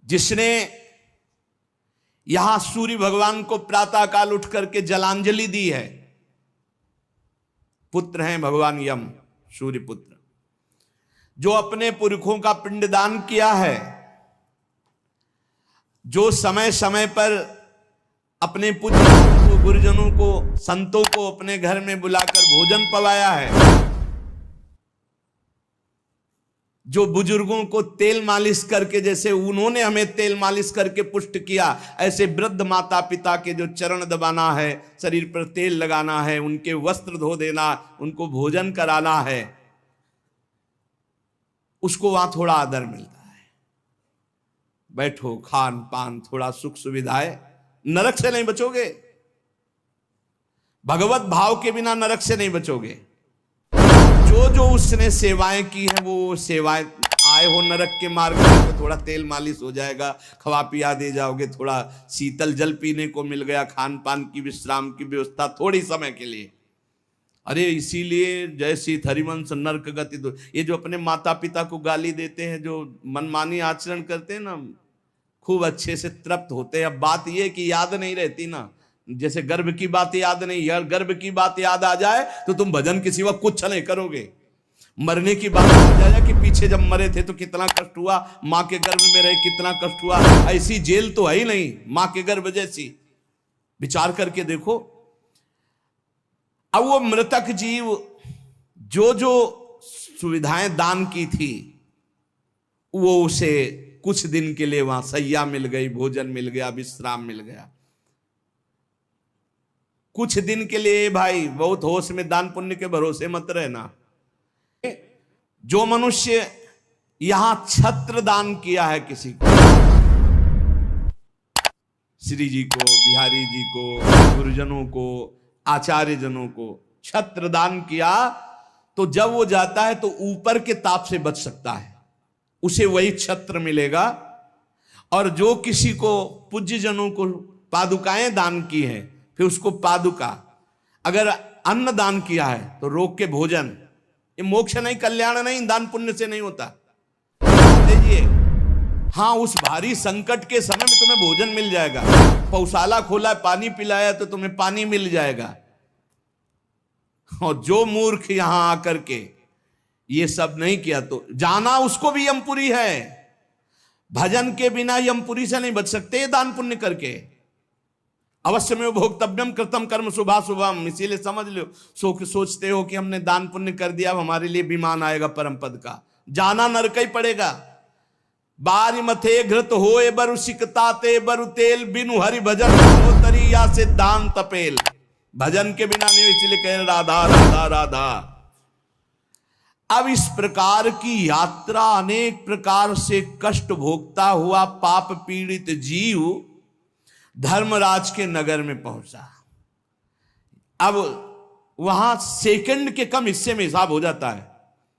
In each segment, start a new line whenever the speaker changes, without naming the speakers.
जिसने यहां सूर्य भगवान को प्रातः काल उठ करके जलांजलि दी है, पुत्र हैं भगवान यम, सूर्य पुत्र, जो अपने पुरखों का पिंडदान किया है, जो समय समय पर अपने पूज्यों को, गुरुजनों को, संतों को अपने घर में बुलाकर भोजन पवाया है, जो बुजुर्गों को तेल मालिश करके, जैसे उन्होंने हमें तेल मालिश करके पुष्ट किया, ऐसे वृद्ध माता पिता के जो चरण दबाना है, शरीर पर तेल लगाना है, उनके वस्त्र धो देना, उनको भोजन कराना है, उसको वहां थोड़ा आदर मिलता है। बैठो, खान पान, थोड़ा सुख सुविधाएं, नरक से नहीं बचोगे। भगवत भाव के बिना नरक से नहीं बचोगे। जो जो उसने सेवाएं की हैं, वो सेवाएं, आए हो नरक के मार्ग में तो थोड़ा तेल मालिश हो जाएगा, खवा पिया दे जाओगे, थोड़ा शीतल जल पीने को मिल गया, खान पान की, विश्राम की व्यवस्था थोड़ी समय के लिए। अरे इसीलिए जय सीत हरिवंश नरक गति दो, ये जो अपने माता पिता को गाली देते हैं, जो मनमानी आचरण करते हैं ना, खूब अच्छे से तृप्त होते हैं। अब बात ये कि याद नहीं रहती ना, जैसे गर्भ की बात याद नहीं, यार गर्भ की बात याद आ जाए तो तुम भजन के सिवा कुछ नहीं करोगे। मरने की बात आ जाए कि पीछे जब मरे थे तो कितना कष्ट हुआ, मां के गर्भ में रहे कितना कष्ट हुआ, ऐसी जेल तो है ही नहीं मां के गर्भ जैसी। विचार करके देखो। अब वो मृतक जीव जो जो सुविधाएं दान की थी, वो उसे कुछ दिन के लिए वहां सैया मिल गई, भोजन मिल गया, विश्राम मिल गया, कुछ दिन के लिए। भाई बहुत होश में, दान पुण्य के भरोसे मत रहना। जो मनुष्य यहां छत्र दान किया है किसी को, श्री जी को, बिहारी जी को, गुरुजनों को, आचार्य जनों को छत्र दान किया, तो जब वो जाता है तो ऊपर के ताप से बच सकता है, उसे वही छत्र मिलेगा। और जो किसी को, पूज्य जनों को पादुकाएं दान की हैं, फिर उसको पादुका, अगर अन्न दान किया है तो रोग के भोजन, ये मोक्ष नहीं, कल्याण नहीं, दान पुण्य से नहीं होता। लीजिए, हाँ उस भारी संकट के समय में तुम्हें भोजन मिल जाएगा, पौशाला खोला, पानी पिलाया तो तुम्हें पानी मिल जाएगा। और जो मूर्ख यहां आकर के ये सब नहीं किया तो जाना उसको भी यमपुरी है। भजन के बिना यमपुरी से नहीं बच सकते, दान पुण्य करके। अवश्य में भोक्तव्यम कृतम कर्म शुभा शुभम, इसीलिए समझ लो, सोचते हो कि हमने दान पुण्य कर दिया, हमारे लिए विमान आएगा परम पद का, जाना नरक ही पड़ेगा। बारी मथे घृत होए बरु सिकताते बरु तेल, बिनु हरि भजन होतरी या सिद्धांत पेल। भजन के बिना नहीं, इसलिए कह राधा राधा राधा। अब इस प्रकार की यात्रा, अनेक प्रकार से कष्ट भोगता हुआ पाप पीड़ित जीव धर्मराज के नगर में पहुंचा। अब वहां सेकंड के कम हिस्से में हिसाब हो जाता है।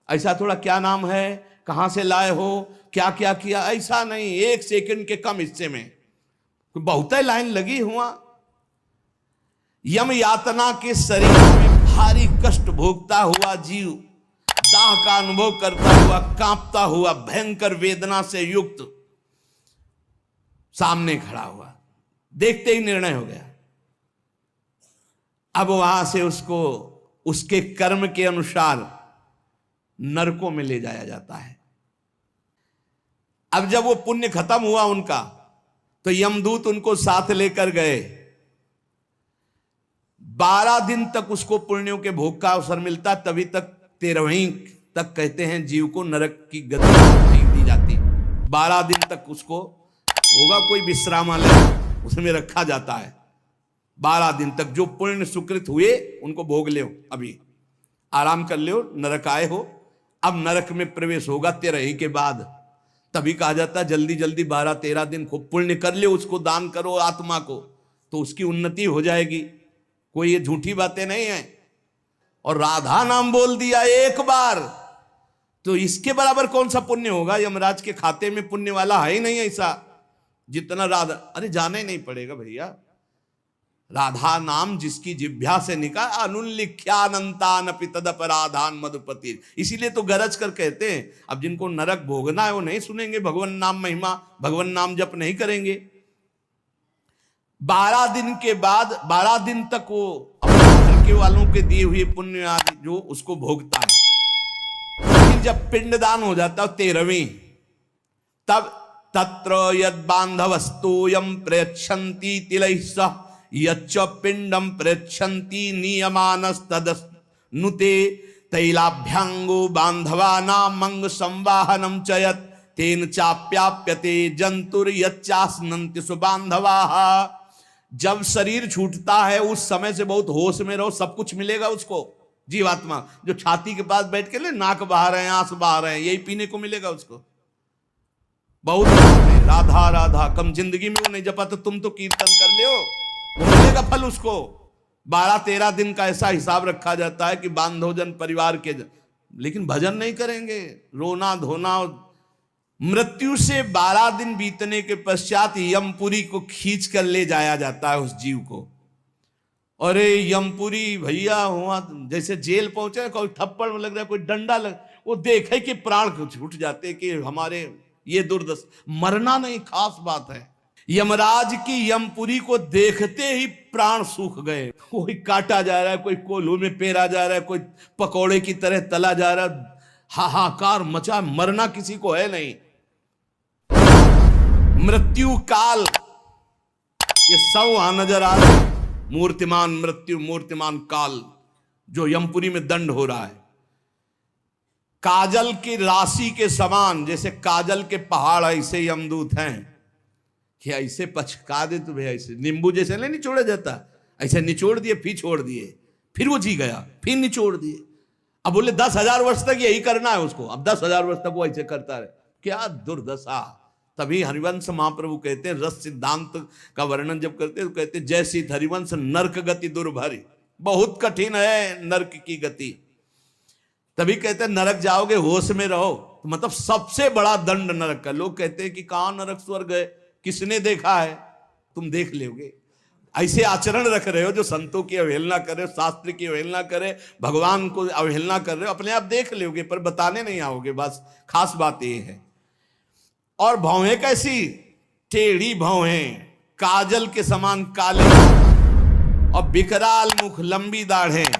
ऐसा थोड़ा क्या नाम है, कहां से लाए हो, क्या क्या किया, ऐसा नहीं, एक सेकंड के कम हिस्से में बहुत लाइन लगी हुआ। यम यातना के शरीर में भारी कष्ट भोगता हुआ जीव, दाह का अनुभव करता हुआ, कांपता हुआ, भयंकर वेदना से युक्त सामने खड़ा हुआ। देखते ही निर्णय हो गया। अब वहां से उसको उसके कर्म के अनुसार नरकों में ले जाया जाता है। अब जब वो पुण्य खत्म हुआ उनका, तो यमदूत उनको साथ लेकर गए। 12 दिन तक उसको पुण्यों के भोग का अवसर मिलता, तभी तक 13वीं तक कहते हैं जीव को नरक की गति नहीं दी जाती। 12 दिन तक उसको होगा कोई विश्रामालय, उसमें रखा जाता है। 12 दिन तक जो पुण्य सुकृत हुए उनको भोग लो, अभी आराम कर लो, नरक आए हो, अब नरक में प्रवेश होगा 13 के बाद। तभी कहा जाता है जल्दी जल्दी 12-13 दिन खूब पुण्य कर लो, उसको दान करो आत्मा को, तो उसकी उन्नति हो जाएगी। कोई ये झूठी बातें नहीं है। और राधा नाम बोल दिया एक बार तो इसके बराबर कौन सा पुण्य होगा। यमराज के खाते में पुण्य वाला है ही नहीं ऐसा जितना राधा। अरे जाना ही नहीं पड़ेगा भैया, राधा नाम जिसकी जिह्वा से निकला, अनुल्लिख्यानंतानपि तदपराधान मधुपति। इसीलिए तो गरज कर कहते हैं, अब जिनको नरक भोगना है वो नहीं सुनेंगे भगवान नाम महिमा, भगवान नाम जप नहीं करेंगे। 12 दिन के बाद 12 दिन तक वो अपने घर के वालों के दिए हुए पुण्य आदि जो उसको भोगता है। फिर जब पिंडदान हो जाता है 13वीं, तब तत्र यद बांधवस्तोयम प्रयच्छन्ति तिलैः सह यच्च पिंडम प्रयच्छन्ति नियमानस्तदनुते तैलाभ्यांगो बांधवानां मंग संवाहनम चयत तेन चाप्याप्यते जंतुर यच्चास्नन्ति सुबांधवाः। जब शरीर छूटता है उस समय से बहुत होश में रहो, सब कुछ मिलेगा उसको। जीवात्मा जो छाती के पास बैठ के ले नाक बहा रहे हैं, आंस बहा रहे हैं, यही पीने को मिलेगा उसको। बहुत राधा राधा कम जिंदगी में वो नहीं जपा तो तुम तो कीर्तन कर ले, वो मिलेगा फल उसको। 12-13 दिन का ऐसा हिसाब रखा जाता है कि बांधोजन परिवार के लेकिन भजन नहीं करेंगे, रोना धोना। मृत्यु से 12 दिन बीतने के पश्चात यमपुरी को खींच कर ले जाया जाता है उस जीव को। अरे यमपुरी भैया हुआ जैसे जेल पहुंचे, कोई थप्पड़ लग रहा है, कोई डंडा लग, वो देखे कि प्राण छूट जाते कि हमारे ये दुर्दशा। मरना नहीं खास बात है, यमराज की यमपुरी को देखते ही प्राण सूख गए। कोई काटा जा रहा है, कोई कोल्हू में पेरा जा रहा है, कोई पकौड़े की तरह तला जा रहा है, हाहाकार मचा। मरना किसी को है नहीं। मृत्यु काल ये सब वहां नजर आ रहा है। मूर्तिमान मृत्यु, मूर्तिमान काल जो यमपुरी में दंड हो रहा है। काजल की राशि के समान, जैसे काजल के पहाड़ ऐसे यमदूत हैं कि ऐसे पचका दे तुम्हें, ऐसे नींबू जैसे नहीं निचोड़ा जाता, ऐसे निचोड़ दिए, फिर छोड़ दिए, फिर वो जी गया, फिर निचोड़ दिए। अब बोले 10,000 वर्ष तक यही करना है उसको, अब 10,000 वर्ष तक वो ऐसे करता रहे। क्या दुर्दशा। तभी हरिवंश महाप्रभु कहते हैं, रस सिद्धांत का वर्णन जब करते हैं तो कहते हैं, जैसी हरिवंश नरक गति दुर्भरी, बहुत कठिन है नरक की गति। तभी कहते हैं नरक जाओगे होश में रहो, तो मतलब सबसे बड़ा दंड नरक का। लोग कहते हैं कि कहां नरक स्वर्ग है, किसने देखा है? तुम देख लोगे। ऐसे आचरण रख रहे हो जो संतों की अवहेलना कर रहे हो, शास्त्र की अवहेलना करे, भगवान को अवहेलना कर रहे हो, अपने आप देख लोगे पर बताने नहीं आओगे। बस खास बात ये है। और भौहें कैसी? टेढ़ी भौहें, काजल के समान काले, और विकराल मुख, लंबी दाढ़ें,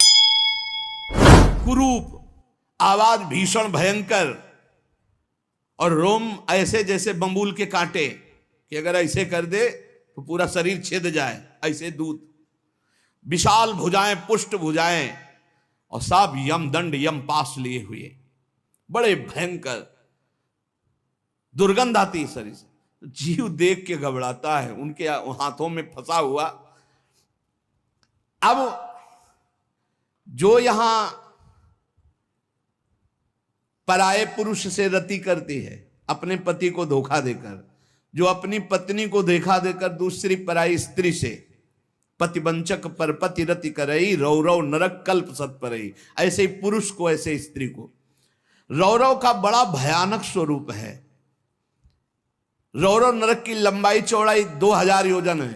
कुरूप, आवाज भीषण भयंकर, और रोम ऐसे जैसे बंबूल के कांटे कि अगर ऐसे कर दे तो पूरा शरीर छेद जाए, ऐसे दूत। विशाल भुजाएं, पुष्ट भुजाएं, और सब यम दंड यम पास लिए हुए, बड़े भयंकर। दुर्गंध आती है शरीर से, जीव देख के घबराता है, उनके हाथों में फंसा हुआ। अब जो यहां पराये पुरुष से रति करती है, अपने पति को धोखा देकर, जो अपनी पत्नी को धोखा देकर दूसरी पराई स्त्री से, पतिवंचक पर पति रति करई, रौरव नरक कल्प सत परई। ऐसे ही पुरुष को, ऐसे स्त्री को। रौरव का बड़ा भयानक स्वरूप है। रौरव नरक की लंबाई चौड़ाई 2000 योजन है।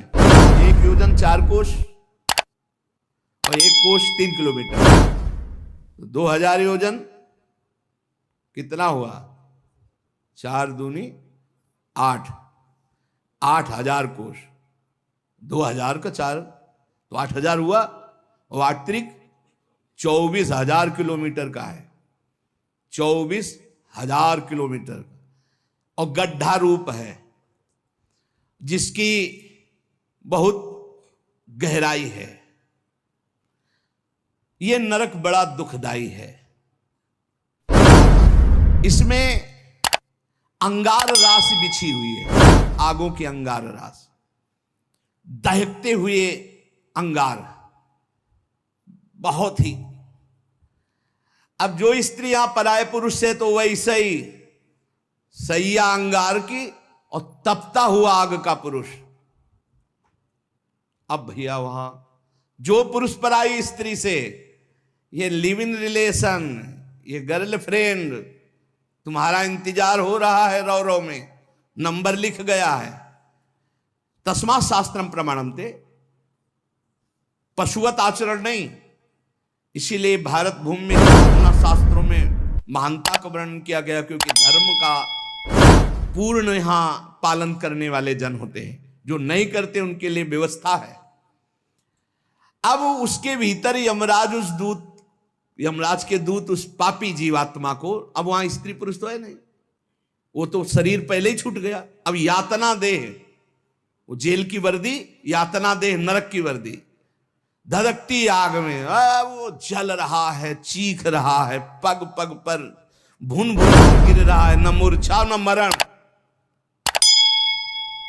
1 योजन 4 कोश और 1 कोश 3 किलोमीटर। 2000 योजन कितना हुआ? 4 दूनी 8, 8000 कोश। 2000 का 4 तो 8000 हुआ, और 8 त्रिक 24,000 किलोमीटर का है। 24,000 किलोमीटर का, और गड्ढा रूप है जिसकी बहुत गहराई है। यह नरक बड़ा दुखदाई है। इसमें अंगार रास बिछी हुई है, आगों की अंगार रास, दहकते हुए अंगार, बहुत ही। अब जो स्त्रियां पराये पुरुष से, तो वैसे ही सैया अंगार की और तपता हुआ आग का पुरुष। अब भैया वहां जो पुरुष पराई स्त्री से, ये लिव इन रिलेशन, ये गर्लफ्रेंड, तुम्हारा इंतजार हो रहा है, रौरव में नंबर लिख गया है। तस्मात् शास्त्रम प्रमाणम ते, पशुवत आचरण नहीं। इसीलिए भारत भूमि में अपना शास्त्रों में महानता का वर्णन किया गया, क्योंकि धर्म का पूर्ण यहां पालन करने वाले जन होते हैं, जो नहीं करते उनके लिए व्यवस्था है। अब उसके भीतर यमराज के दूत उस पापी जीवात्मा को, अब वहां स्त्री पुरुष तो है नहीं, वो तो शरीर पहले ही छूट गया, अब यातना देह, वो जेल की वर्दी, यातना देह नरक की वर्दी, धधकती आग में वो जल रहा है, चीख रहा है, पग पग पर भुन भुन गिर रहा है, न मूर्छा न मरण,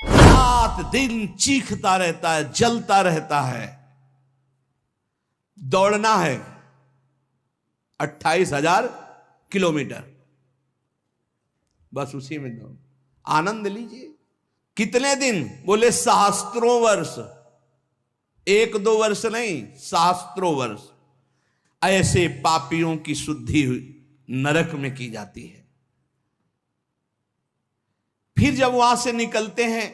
रात दिन चीखता रहता है, जलता रहता है। दौड़ना है 28,000 किलोमीटर, बस उसी में दौड़, आनंद लीजिए। कितने दिन? बोले सहस्त्रों वर्ष, 1-2 वर्ष नहीं, सहस्त्रों वर्ष। ऐसे पापियों की शुद्धि नरक में की जाती है। फिर जब वहां से निकलते हैं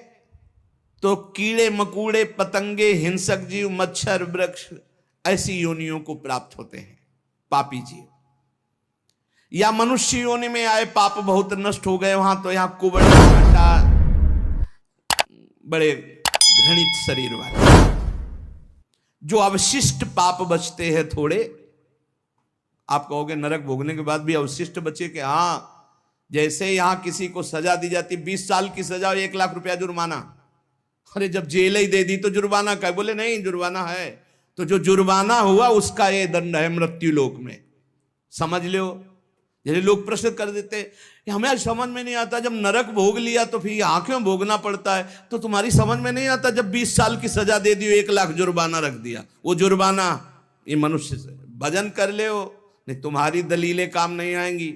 तो कीड़े मकोड़े, पतंगे, हिंसक जीव, मच्छर, वृक्ष, ऐसी योनियों को प्राप्त होते हैं पापी जीव। या मनुष्य योनि में आए, पाप बहुत नष्ट हो गए वहां, तो यहां कुबड़ कांटा, बड़े घृणित शरीर वाले, जो अवशिष्ट पाप बचते हैं थोड़े। आप कहोगे नरक भोगने के बाद भी अवशिष्ट बचे कि हाँ, जैसे यहां किसी को सजा दी जाती, 20 साल की सजा और 1 लाख रुपया जुर्माना। अरे जब जेल ही दे दी तो जुर्माना का? बोले नहीं, जुर्माना है, तो जो जुर्माना हुआ उसका ये दंड है मृत्यु लोक में, समझ लो। जैसे लोग प्रश्न कर देते, हमें समझ में नहीं आता, जब नरक भोग लिया तो फिर यहां क्यों भोगना पड़ता है? तो तुम्हारी समझ में नहीं आता, जब 20 साल की सजा दे दी, 1 लाख जुर्माना रख दिया, वो जुर्माना ये मनुष्य से भजन कर ले हो, नहीं तुम्हारी दलीलें काम नहीं आएंगी।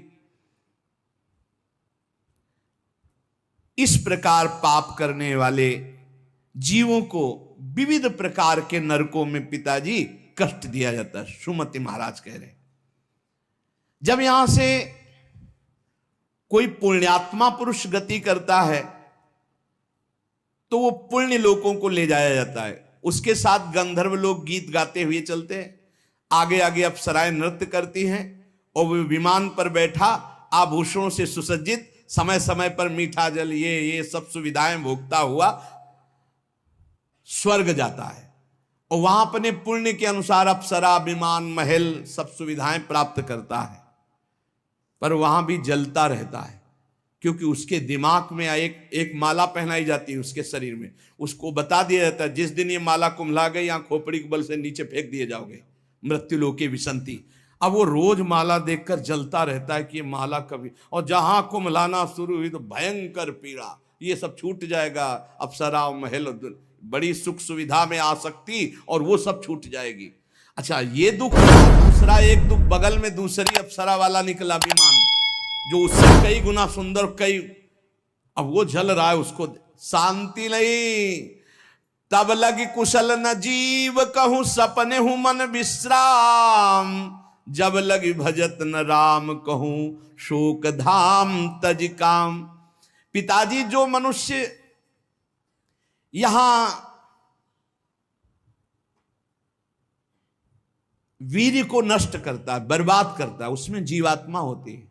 इस प्रकार पाप करने वाले जीवों को विविध प्रकार के नरकों में पिताजी कष्ट दिया जाता है। सुमति महाराज कह रहे, जब यहां से कोई पुण्यात्मा पुरुष गति करता है तो वो पुण्य लोकों को ले जाया जाता है, उसके साथ गंधर्व लोग गीत गाते हुए चलते हैं, आगे आगे अप्सराएं नृत्य करती हैं, और वो विमान पर बैठा आभूषणों से सुसज्जित, समय समय पर मीठा जल, ये सब सुविधाएं भोगता हुआ स्वर्ग जाता है, और वहां अपने पुण्य के अनुसार अप्सरा, विमान, महल, सब सुविधाएं प्राप्त करता है। पर वहां भी जलता रहता है, क्योंकि उसके दिमाग में एक माला पहनाई जाती है उसके शरीर में, उसको बता दिया जाता है जिस दिन ये माला कुम्हला गई, यहां खोपड़ी के बल से नीचे फेंक दिए जाओगे, मृत्यु लोके विसंति। अब वो रोज माला देखकर जलता रहता है कि ये माला कभी, और जहां कुम्हलाना शुरू हुई तो भयंकर पीड़ा, ये सब छूट जाएगा, अप्सरा, महल, बड़ी सुख सुविधा में आसक्ति, और वो सब छूट जाएगी। अच्छा, ये दुख, दूसरा एक दुख बगल में दूसरी अप्सरा वाला निकला विमान, जो उससे कई गुना सुंदर, कई, अब वो जल रहा है, उसको शांति नहीं। तब लगी कुशल न जीव कहूं, सपने हूं मन विश्राम, जब लगी भजत न राम कहूं, शोक धाम तज काम। पिताजी, जो मनुष्य यहां वीर्य को नष्ट करता है, बर्बाद करता है, उसमें जीवात्मा होती है।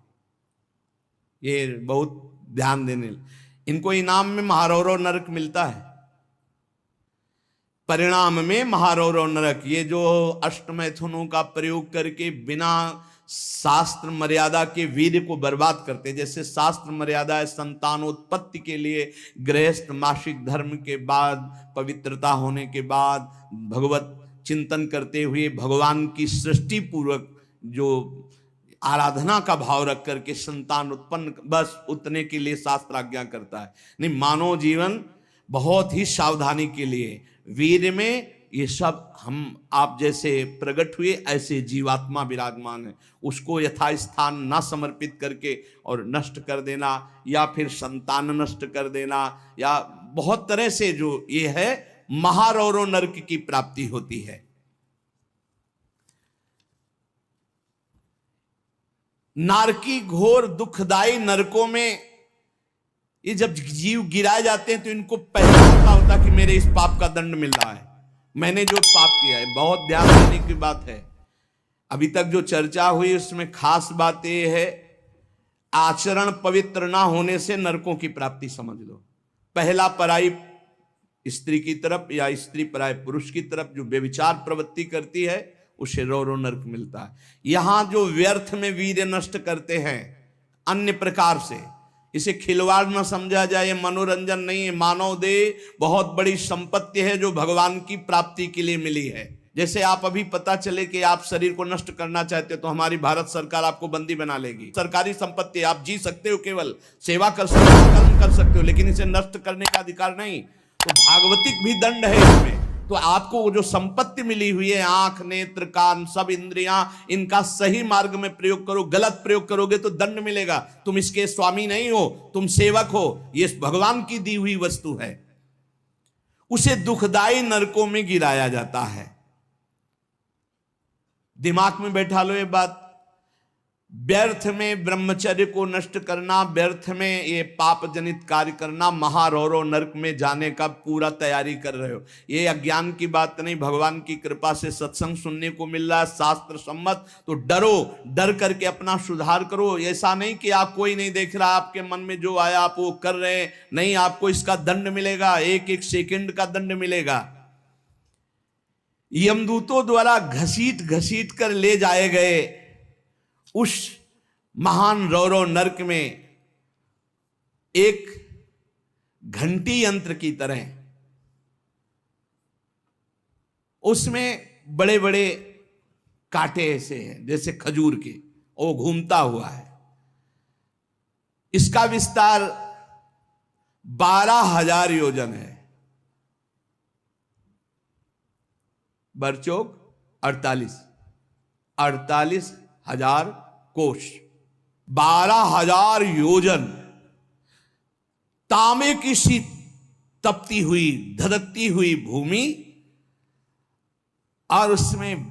ये बहुत ध्यान देने, इनको इनाम में महारौरव नरक मिलता है, परिणाम में महारौरव नरक। ये जो अष्टमैथुनों का प्रयोग करके बिना शास्त्र मर्यादा के वीर्य को बर्बाद करते, जैसे शास्त्र मर्यादा है संतानोत्पत्ति के लिए, गृहस्थ मासिक धर्म के बाद, पवित्रता होने के बाद, भगवत चिंतन करते हुए भगवान की सृष्टि पूर्वक जो आराधना का भाव रख करके संतान उत्पन्न, बस उतने के लिए शास्त्र आज्ञा करता है। नहीं, मानव जीवन बहुत ही सावधानी के लिए, वीर में ये सब हम आप जैसे प्रकट हुए ऐसे जीवात्मा विराजमान है, उसको यथास्थान ना समर्पित करके और नष्ट कर देना, या फिर संतान नष्ट कर देना, या बहुत तरह से जो ये है महारौरव नरक की प्राप्ति होती है। नारकी घोर दुखदायी नरकों में ये जब जीव गिराए जाते हैं तो इनको पहले पता होता कि मेरे इस पाप का दंड मिल रहा है, मैंने जो पाप किया है, बहुत ध्यान देने की बात है। अभी तक जो चर्चा हुई उसमें खास बात यह है, आचरण पवित्र ना होने से नरकों की प्राप्ति समझ लो। पहला, पराई स्त्री की तरफ या स्त्री पराय पुरुष की तरफ जो व्यभिचार प्रवृत्ति करती है उसे रो रो नरक मिलता है। यहां जो व्यर्थ में वीर्य नष्ट करते हैं अन्य प्रकार से, इसे खिलवाड़ न समझा जाए, ये मनोरंजन नहीं है। मानव देह बहुत बड़ी संपत्ति है जो भगवान की प्राप्ति के लिए मिली है। जैसे आप अभी पता चले कि आप शरीर को नष्ट करना चाहते हो तो हमारी भारत सरकार आपको बंदी बना लेगी। सरकारी संपत्ति, आप जी सकते हो, केवल सेवा कर सकते हो, कर्म कर सकते हो, लेकिन इसे नष्ट करने का अधिकार नहीं। तो भागवतिक भी दंड है इसमें। तो आपको जो संपत्ति मिली हुई है, आंख, नेत्र, कान, सब इंद्रियां, इनका सही मार्ग में प्रयोग करो। गलत प्रयोग करोगे तो दंड मिलेगा। तुम इसके स्वामी नहीं हो, तुम सेवक हो। ये भगवान की दी हुई वस्तु है, उसे दुखदाई नरकों में गिराया जाता है। दिमाग में बैठा लो ये बात। व्यर्थ में ब्रह्मचर्य को नष्ट करना, व्यर्थ में ये पाप जनित कार्य करना, महारौरो नरक में जाने का पूरा तैयारी कर रहे हो। ये अज्ञान की बात नहीं, भगवान की कृपा से सत्संग सुनने को मिल रहा है, शास्त्र सम्मत। तो डरो, डर करके अपना सुधार करो। ऐसा नहीं कि आप कोई नहीं देख रहा, आपके मन में जो आया आप वो कर रहे हैं, नहीं, आपको इसका दंड मिलेगा, एक एक सेकंड का दंड मिलेगा। यमदूतों द्वारा घसीट घसीट कर ले जाए गए उस महान रौरव नरक में एक घंटी यंत्र की तरह उसमें बड़े बड़े कांटे ऐसे हैं जैसे खजूर के, वो घूमता हुआ है। इसका विस्तार 12,000 योजन है। बरचौक 48,000 कोष, 12,000 योजन। तांबे की सी तपती हुई, धधकती हुई भूमि, और उसमें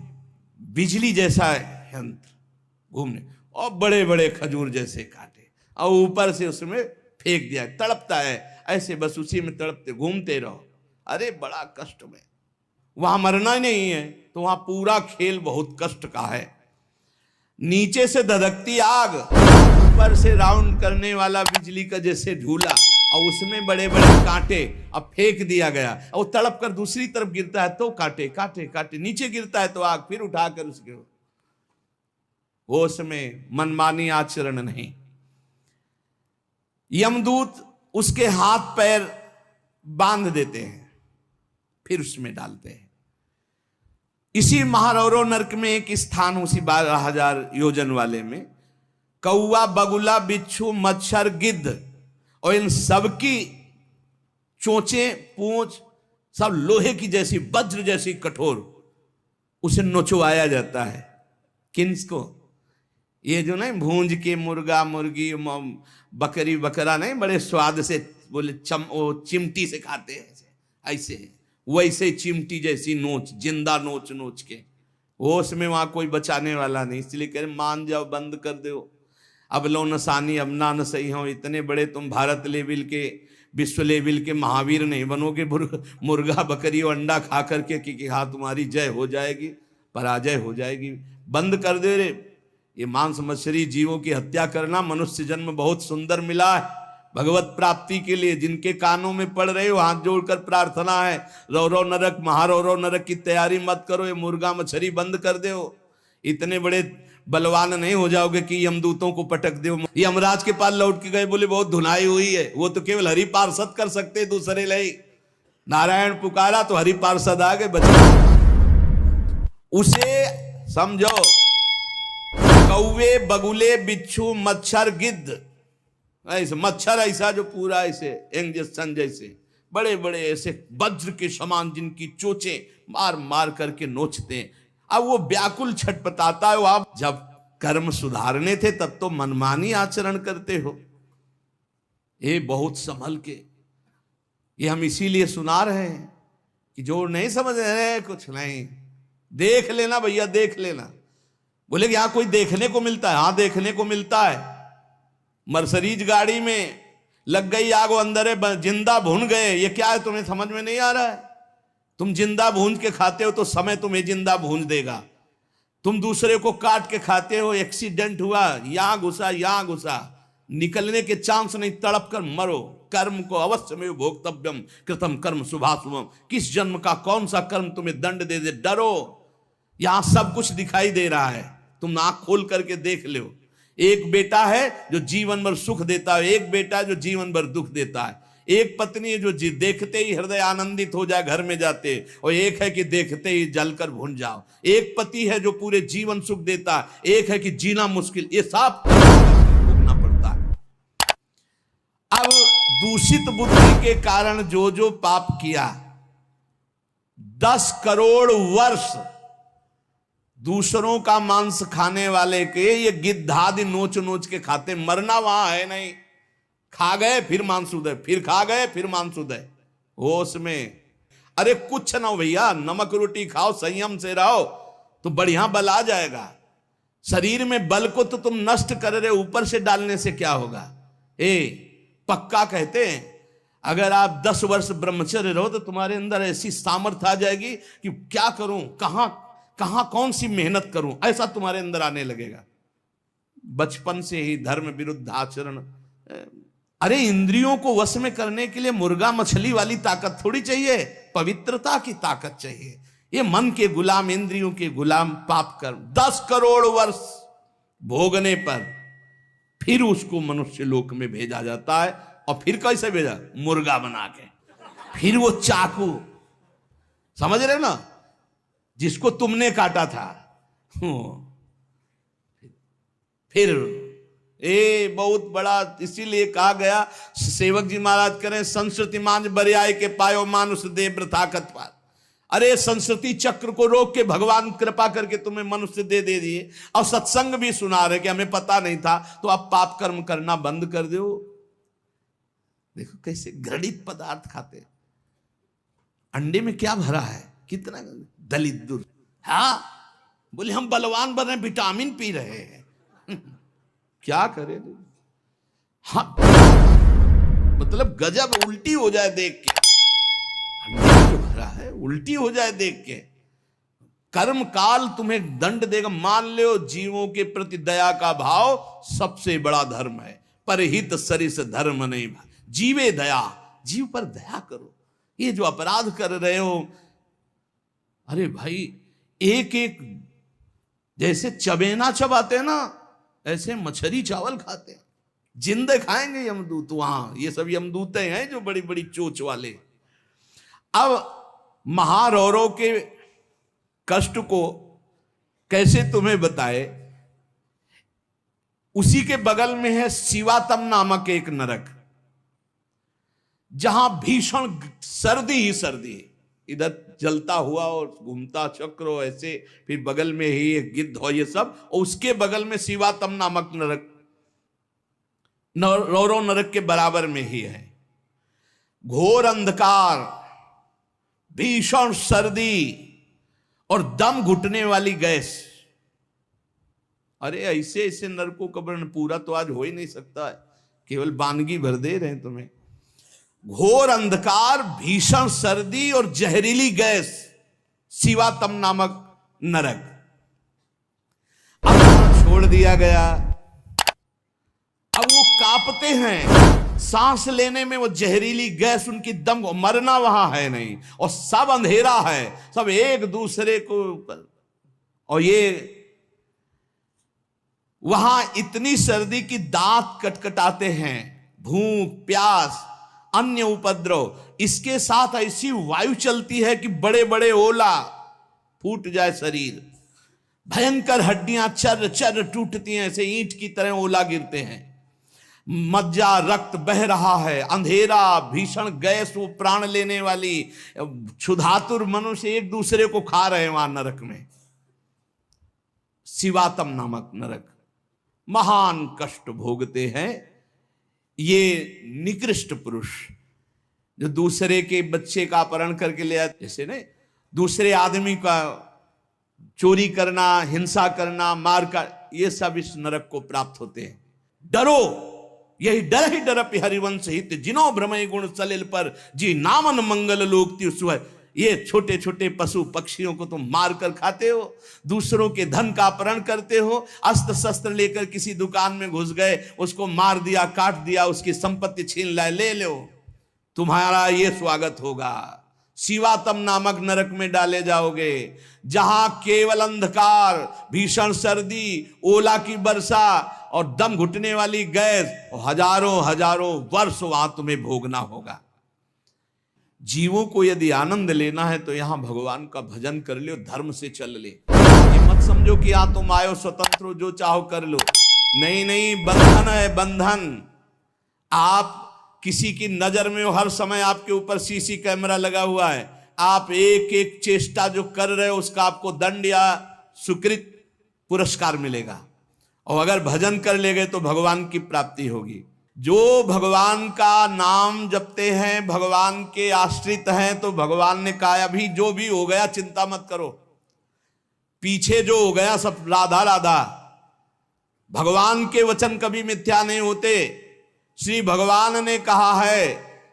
बिजली जैसा यंत्र घूमने, और बड़े बड़े खजूर जैसे कांटे, और ऊपर से उसमें फेंक दिया। तड़पता है ऐसे, बस उसी में तड़पते घूमते रहो। अरे बड़ा कष्ट में, वहां मरना नहीं है, तो वहां पूरा खेल बहुत कष्ट का है। नीचे से धधकती आग, ऊपर से राउंड करने वाला बिजली का जैसे झूला, और उसमें बड़े बड़े कांटे। अब फेंक दिया गया, और तड़प कर दूसरी तरफ गिरता है तो कांटे कांटे कांटे, नीचे गिरता है तो आग, फिर उठाकर उसके वो उसमें मनमानी आचरण नहीं। यमदूत उसके हाथ पैर बांध देते हैं, फिर उसमें डालते हैं। इसी महारौरव नरक में एक स्थान, उसी 12,000 योजन वाले में, कौवा, बगुला, बिच्छू, मच्छर, गिद्ध, और इन सबकी चोंचें, पूंछ सब लोहे की जैसी, वज्र जैसी कठोर, उसे नोचवाया जाता है। किसको? ये जो नहीं भूंज के मुर्गा, मुर्गी, बकरी, बकरा नहीं, बड़े स्वाद से बोले चिमटी से खाते हैं ऐसे, वैसे चिमटी जैसी नोच, जिंदा नोच नोच के, होश में वहां कोई बचाने वाला नहीं। इसलिए कह रहे मान जाओ, बंद कर दो, अब लो नसानी, अब ना न सही हो। इतने बड़े तुम भारत लेवल के, विश्व लेवल के महावीर नहीं बनोगे मुर्गा, बकरी और अंडा खा करके कि हाँ तुम्हारी जय हो जाएगी, पराजय हो जाएगी। बंद कर दे रे। ये मांस मछली जीवों की हत्या करना, मनुष्य जन्म बहुत सुंदर मिला है भगवत प्राप्ति के लिए। जिनके कानों में पड़ रहे हो, हाथ जोड़कर प्रार्थना है, रौरव नरक, महारौरव नरक की तैयारी मत करो। ये मुर्गा मछली बंद कर दो। इतने बड़े बलवान नहीं हो जाओगे कि यमदूतों को पटक दो। यमराज के पास लौट के गए, बोले बहुत धुनाई हुई है। वो तो केवल हरि पार्षद कर सकते, दूसरे ले। नारायण पुकारा तो हरि पार्षद आ गए, बचा। उसे समझो, कौवे, बगुले, बिच्छू, मच्छर, गिद्ध, ऐसे मच्छर ऐसा जो पूरा ऐसे इंजेक्शन जैसे बड़े बड़े ऐसे वज्र के समान, जिनकी चोंचें मार मार करके नोचते हैं। अब वो व्याकुल छटपटाता है। आप जब कर्म सुधारने थे तब तो मनमानी आचरण करते हो। ये बहुत संभल के, ये हम इसीलिए सुना रहे हैं कि जो नहीं समझ रहे कुछ नहीं, देख लेना भैया, देख लेना। बोले कि यहां कोई देखने को मिलता है? हाँ देखने को मिलता है। मर्सरीज गाड़ी में लग गई आग, अंदर है, जिंदा भुन गए। ये क्या है तुम्हें समझ में नहीं आ रहा है? तुम जिंदा भूंज के खाते हो तो समय तुम्हें जिंदा भूंज देगा। तुम दूसरे को काट के खाते हो, एक्सीडेंट हुआ, यहां घुसा यहां घुसा, निकलने के चांस नहीं, तड़प कर मरो। कर्म को अवश्य में भोक्तव्यम कृतम कर्म शुभाशुभम। किस जन्म का कौन सा कर्म तुम्हें दंड दे दे, डरो। यहां सब कुछ दिखाई दे रहा है, तुम आंख खोल करके देख लो। एक बेटा है जो जीवन भर सुख देता है, एक बेटा है जो जीवन भर दुख देता है। एक पत्नी है जो देखते ही हृदय आनंदित हो जाए घर में जाते, और एक है कि देखते ही जलकर भून जाओ। एक पति है जो पूरे जीवन सुख देता है, एक है कि जीना मुश्किल। ये सब भोगना पड़ता है। अब दूषित बुद्धि के कारण जो जो पाप किया, 10 करोड़ वर्ष दूसरों का मांस खाने वाले के ये गिद्धादि नोच नोच के खाते, मरना वहां है नहीं। खा गए फिर मांसोदय, फिर खा गए फिर मांसोदय, होश में। अरे कुछ ना हो भैया, नमक रोटी खाओ, संयम से रहो तो बढ़िया बल आ जाएगा। शरीर में बल को तो तुम नष्ट कर रहे, ऊपर से डालने से क्या होगा। पक्का कहते हैं अगर आप 10 वर्ष ब्रह्मचर्य रहो तो तुम्हारे अंदर ऐसी सामर्थ्य आ जाएगी कि क्या करूं, कहां कहां कौन सी मेहनत करूं, ऐसा तुम्हारे अंदर आने लगेगा। बचपन से ही धर्म विरुद्ध आचरण। अरे इंद्रियों को वश में करने के लिए मुर्गा मछली वाली ताकत थोड़ी चाहिए, पवित्रता की ताकत चाहिए। ये मन के गुलाम, इंद्रियों के गुलाम पाप कर्म 10 करोड़ वर्ष भोगने पर फिर उसको मनुष्य लोक में भेजा जाता है। और फिर कैसे भेजा, मुर्गा बना के। फिर वो चाकू, समझ रहे हो ना, जिसको तुमने काटा था, फिर बहुत बड़ा। इसीलिए कहा गया, सेवक जी महाराज करें, संस्कृति मांझ बरियाए के पायो मानुष दे वृथाकत पार। अरे संस्कृति चक्र को रोक के भगवान कृपा करके तुम्हें मनुष्य दे दिए, और सत्संग भी सुना रहे कि हमें पता नहीं था, तो आप पाप कर्म करना बंद कर दो। देखो कैसे घृणित पदार्थ खाते। अंडे में क्या भरा है, कितना दलित दुर। हाँ बोले हम बलवान बन रहे, विटामिन पी रहे हैं। क्या करे। हाँ मतलब गजब, उल्टी हो जाए देख के। अंडे में भरा है, उल्टी हो जाए देख के। कर्म काल तुम्हें दंड देगा। मान लो जीवों के प्रति दया का भाव सबसे बड़ा धर्म है। परहित सरिस धर्म नहीं, जीवे दया, जीव पर दया करो। ये जो अपराध कर रहे हो, अरे भाई एक एक जैसे चबेना चबाते हैं ना, ऐसे मछली चावल खाते हैं। जिंदे खाएंगे यमदूत वहां, ये सब यमदूते हैं जो बड़ी बड़ी चोच वाले। अब महारौरों के कष्ट को कैसे तुम्हें बताए। उसी के बगल में है शिवातम नामक एक नरक, जहां भीषण सर्दी ही सर्दी, इधर जलता हुआ और घूमता चक्र ऐसे, फिर बगल में ही एक गिद्ध हो, ये सब, और उसके बगल में शिवातम नामक नरक, रौरव नरक के बराबर में ही है। घोर अंधकार, भीषण सर्दी और दम घुटने वाली गैस। अरे ऐसे ऐसे नरकों का वर्णन पूरा तो आज हो ही नहीं सकता है, केवल बानगी भर दे रहे हैं तुम्हें। घोर अंधकार, भीषण सर्दी और जहरीली गैस, शिवातम नामक नरक। अब छोड़ दिया गया। अब वो कांपते हैं, सांस लेने में वो जहरीली गैस, उनकी दम, मरना वहां है नहीं, और सब अंधेरा है, सब एक दूसरे को। और ये वहां इतनी सर्दी की दांत कटकटाते हैं, भूख प्यास अन्य उपद्रव, इसके साथ ऐसी वायु चलती है कि बड़े बड़े ओला, फूट जाए शरीर, भयंकर हड्डियां चर चर टूटती हैं, ऐसे ईंट की तरह ओला गिरते हैं, मज्जा रक्त बह रहा है, अंधेरा, भीषण गैस, वो प्राण लेने वाली, क्षुधातुर मनुष्य एक दूसरे को खा रहे हैं वहां नरक में। शिवातम नामक नरक, महान कष्ट भोगते हैं ये निकृष्ट पुरुष, जो दूसरे के बच्चे का अपहरण करके ले आते, जैसे नहीं, दूसरे आदमी का चोरी करना, हिंसा करना, मार कर, ये सब इस नरक को प्राप्त होते हैं। डरो, यही डर ही डर हरिवंश हित, जिनो भ्रमय गुण सलिल पर, जी नामन मंगल लोक सुह। ये छोटे छोटे पशु पक्षियों को तुम मार कर खाते हो, दूसरों के धन का अपहरण करते हो, अस्त्र शस्त्र लेकर किसी दुकान में घुस गए, उसको मार दिया, काट दिया, उसकी संपत्ति छीन लाए, ले लो, तुम्हारा ये स्वागत होगा। शिवातम नामक नरक में डाले जाओगे, जहां केवल अंधकार, भीषण सर्दी, ओला की वर्षा और दम घुटने वाली गैस, और हजारों हजारों वर्ष वहां तुम्हें भोगना होगा। जीवों को यदि आनंद लेना है तो यहां भगवान का भजन कर लो, धर्म से चल ले। ये मत समझो कि यहां तुम आयो स्वतंत्र हो, जो चाहो कर लो। नहीं नहीं, बंधन है बंधन। आप किसी की नजर में हो, हर समय आपके ऊपर सीसी कैमरा लगा हुआ है, आप एक एक चेष्टा जो कर रहे हो उसका आपको दंड या सुकृत पुरस्कार मिलेगा। और अगर भजन कर ले गए तो भगवान की प्राप्ति होगी। जो भगवान का नाम जपते हैं, भगवान के आश्रित हैं, तो भगवान ने कहा अभी जो भी हो गया चिंता मत करो, पीछे जो हो गया सब राधा राधा। भगवान के वचन कभी मिथ्या नहीं होते। श्री भगवान ने कहा है,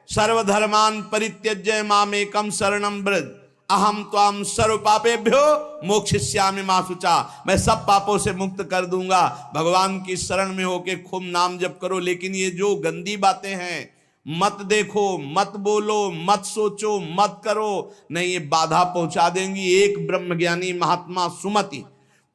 सर्वधर्मान परित्यज्य मामेकम शरणम व्रज, अहम त्वाम सर्व पापेभ्यो मोक्षयिष्यामि मा शुचा। मैं सब पापों से मुक्त कर दूंगा। भगवान की शरण में होके खूब नाम जप करो। लेकिन ये जो गंदी बातें हैं, मत देखो, मत बोलो, मत सोचो, मत करो, नहीं, ये बाधा पहुंचा देंगी। एक ब्रह्मज्ञानी महात्मा सुमति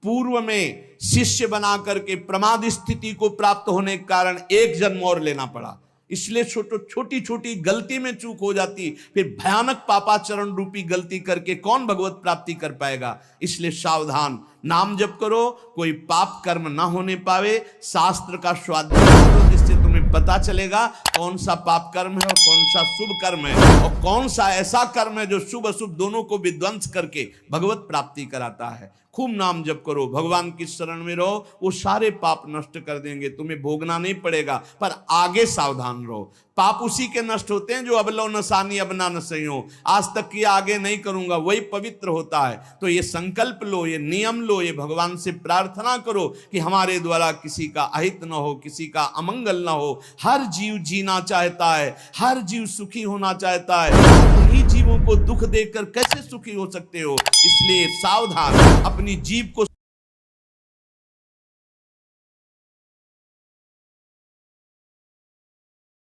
पूर्व में शिष्य बना करके प्रमाद स्थिति को प्राप्त होने के कारण एक जन्म और लेना पड़ा। इसलिए छोटी छोटी गलती में चूक हो जाती, फिर भयानक पापाचरण रूपी गलती करके कौन भगवत प्राप्ति कर पाएगा। इसलिए सावधान, नाम जप करो, कोई पाप कर्म ना होने पावे। शास्त्र का स्वाध्याय करो, जिससे तुम्हें पता चलेगा कौन सा पाप कर्म है और कौन सा शुभ कर्म है, और कौन सा ऐसा कर्म है जो शुभ अशुभ दोनों को विध्वंस करके भगवत प्राप्ति कराता है। खूब नाम जप करो, भगवान की शरण में रहो, वो सारे पाप नष्ट कर देंगे, तुम्हें भोगना नहीं पड़ेगा। पर आगे सावधान रहो, पाप उसी के नष्ट होते हैं जो अब लो नसानी अब ना नसई हो। आज तक किया आगे नहीं करूंगा, वही पवित्र होता है। तो ये संकल्प लो, ये नियम लो, ये भगवान से प्रार्थना करो कि हमारे द्वारा किसी का अहित न हो, किसी का अमंगल न हो। हर जीव जीना चाहता है, हर जीव सुखी होना चाहता है। उन्हीं जीवों को दुख देकर कैसे सुखी हो सकते हो? इसलिए सावधान, अपनी जीव को